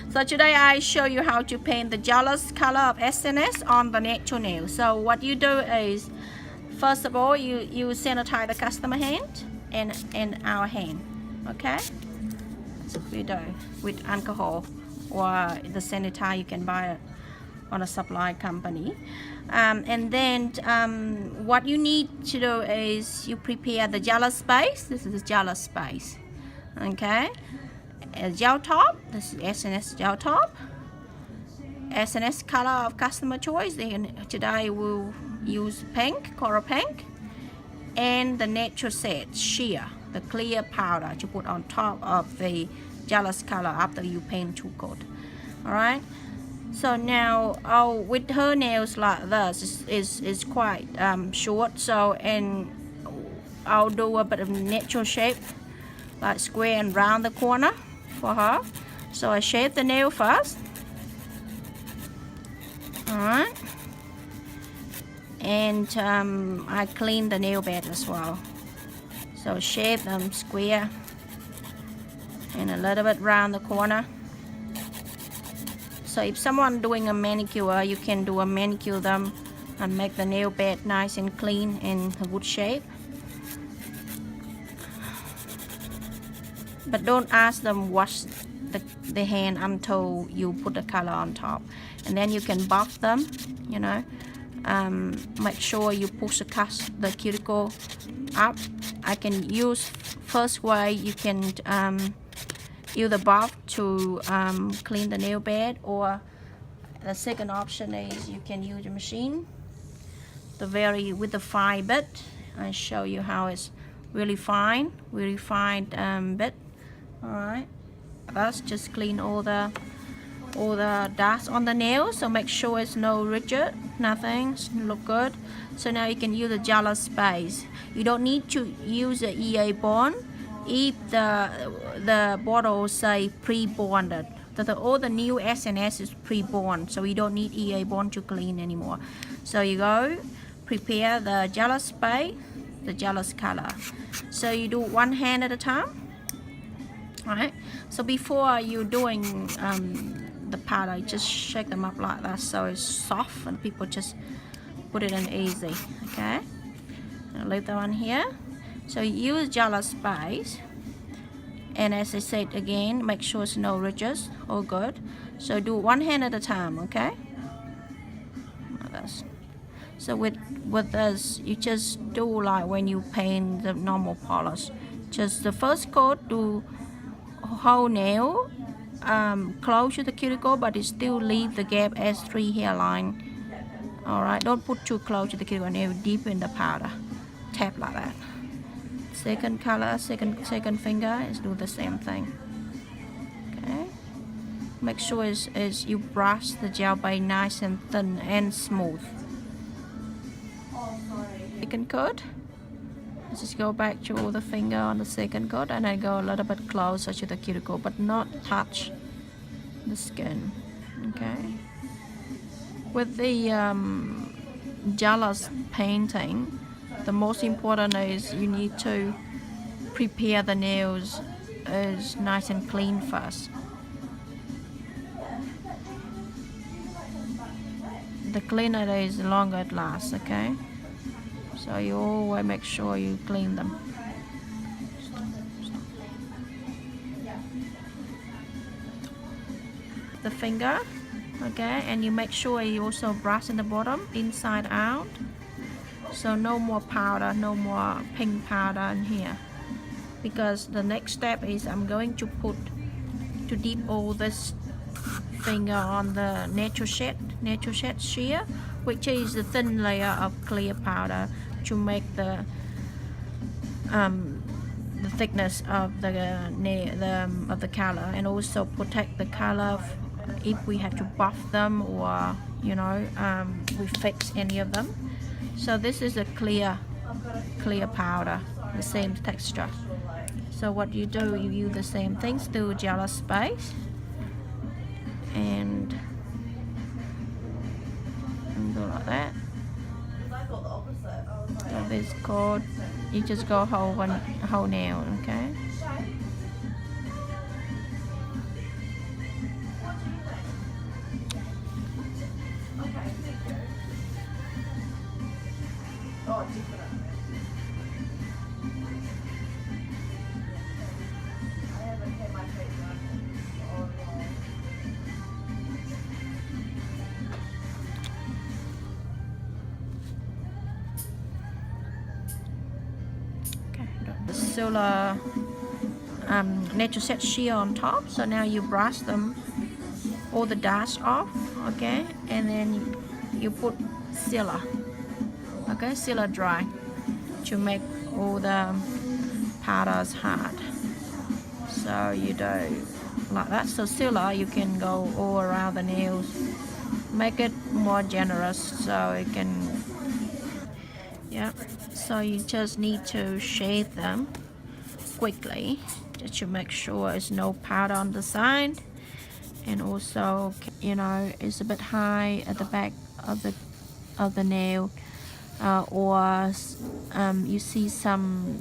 So today I show you how to paint the gelous color of SNS on the natural nail. So what you do is, first of all, you sanitize the customer hand and our hand, okay? So we do with alcohol or the sanitizer you can buy it on a supply company. And then what you need to do is you prepare the gelous base. This is the gelous base, okay? A gel top. This is SNS gel top. SNS color of customer choice. Then today we'll use pink, coral pink, and the natural set sheer, the clear powder to put on top of the gelous color after you paint 2 coat. All right. So now, with her nails like this is quite short. So and I'll do a bit of natural shape, like square and round the corner for her. So I shape the nail first. Alright. And I clean the nail bed as well. So shape them square and a little bit round the corner. So if someone doing a manicure, you can do a manicure them and make the nail bed nice and clean and a good shape. But don't ask them wash the hand until you put the color on top. And then you can buff them, you know. Make sure you push the cuticle up. I can use first way, you can use the buff to clean the nail bed, or the second option is you can use the machine, with the fine bit. I show you how it's really fine bit. All right, that's just clean all the dust on the nail. So make sure it's no rigid, nothing, look good. So now you can use the gelous base. You don't need to use the EA bond if the bottle say pre-bonded. All the new SNS is pre-bond, so we don't need EA bond to clean anymore. So you go prepare the gelous base, the gelous color. So you do one hand at a time. Alright, so before you're doing the powder, just shake them up like that so it's soft and people just put it in easy. Okay, I'll leave that one here. So use gelous base, and as I said again, make sure it's no ridges, all good. So do one hand at a time, okay? Like this. So with this, you just do like when you paint the normal polish. Just the first coat, do whole nail close to the cuticle, but it still leave the gap as 3 hairline. All right, don't put too close to the cuticle nail, deep in the powder. Tap like that. Second color, second finger is do the same thing. Okay, make sure is you brush the gel base nice and thin and smooth. Second coat, just go back to all the finger on the second coat, and I go a little bit closer to the cuticle, but not touch the skin. Okay, with the gelous painting, the most important is you need to prepare the nails is nice and clean first. The cleaner it is, the longer it lasts. Okay, so you always make sure you clean them. The finger, okay, and you make sure you also brush in the bottom, inside out. So no more powder, no more pink powder in here, because the next step is I'm going to dip all this finger on the natural shed sheer, which is the thin layer of clear powder to make the thickness of the color, and also protect the color if we have to buff them, or you know, we fix any of them. So this is a clear powder, the same texture. So what you do, you use the same things, do gelous base, and go like that. So this called, you just go whole nail, okay? sealer natural set shear on top. So now you brush them, all the dust off, okay, and then you put sealer, okay, sealer dry to make all the powders hard. So you do like that. So sealer, you can go all around the nails, make it more generous so it can, yeah. So you just need to shade them quickly just to make sure there's no powder on the side, and also, you know, it's a bit high at the back of the nail, or you see some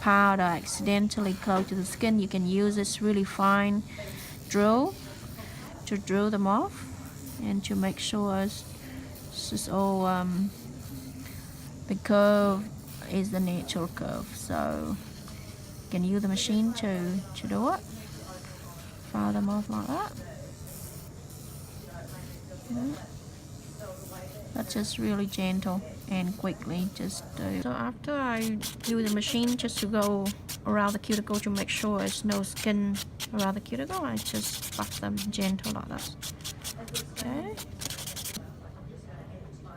powder accidentally close to the skin. You can use this really fine drill to drill them off and to make sure it's just all the curve is the natural curve. So you can use the machine to do it. File them off like that. That's just really gentle and quickly just do. So after I use the machine just to go around the cuticle to make sure there's no skin around the cuticle, I just buff them gentle like that. Okay.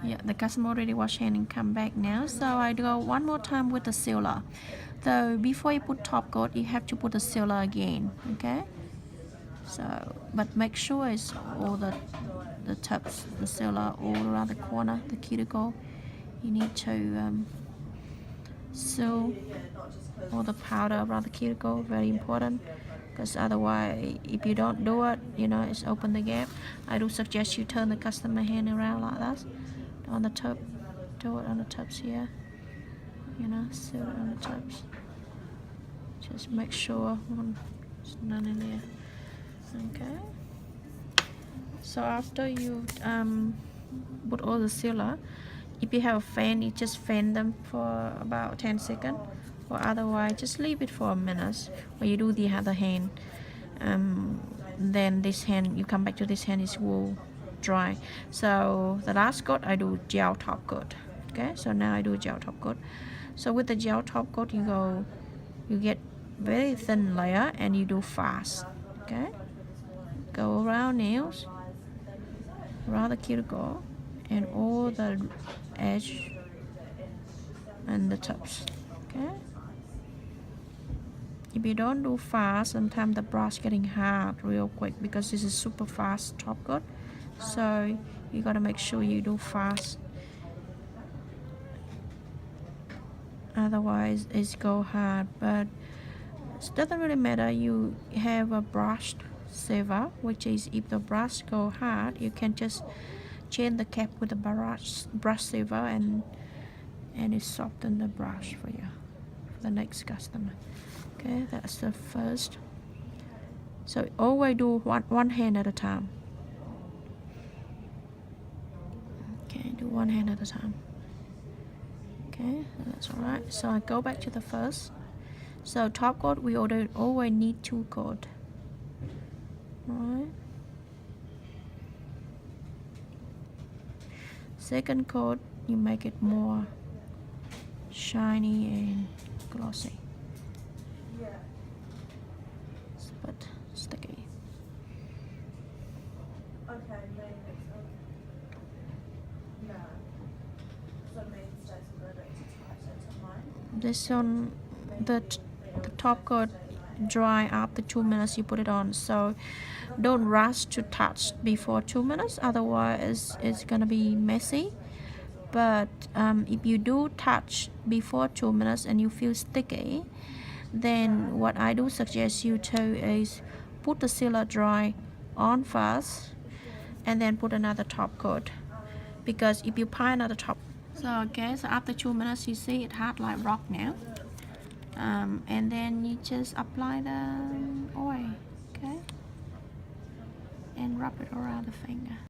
Yeah, the customer already washed hand and come back now. So I go one more time with the sealer. So before you put top coat, you have to put the sealer again. Okay. So, but make sure it's all the tips, the sealer all around the corner, the cuticle. You need to seal all the powder around the cuticle, very important, because otherwise if you don't do it, you know, it's open the gap. I do suggest you turn the customer hand around like that on the tip, do it on the tips here, you know, seal it on the tips. Just make sure there's none in there. Okay. So after you put all the sealer, if you have a fan, you just fan them for about 10 seconds, or otherwise just leave it for a minute when you do the other hand. Then this hand, you come back to this hand, is will dry. So the last coat I do gel top coat. Okay, so now I do gel top coat. So with the gel top coat, you get very thin layer and you do fast. Okay, go around nails, around the cuticle, and all the edge and the tops. Okay, if you don't do fast, sometimes the brush getting hard real quick because this is super fast top coat. So you gotta make sure you do fast, otherwise it's go hard. But it doesn't really matter. You have a brush saver, which is if the brush go hard, you can just change the cap with the brush saver, and it soften the brush for you, for the next customer. Okay, that's the first. So always do one hand at a time. Okay, do one hand at a time. Okay, that's all right. So I go back to the first. So top coat, we always need 2 coat. Alright. Second coat, you make it more shiny and glossy. It's a bit sticky. This one, the top coat dry after 2 minutes you put it on, so don't rush to touch before 2 minutes, otherwise it's gonna be messy. But if you do touch before 2 minutes and you feel sticky, then what I do suggest you to is put the sealer dry on first and then put another top coat, because if you apply another top, so okay, so after 2 minutes you see it hard like rock now. And then you just apply the oil, okay, and rub it around the finger.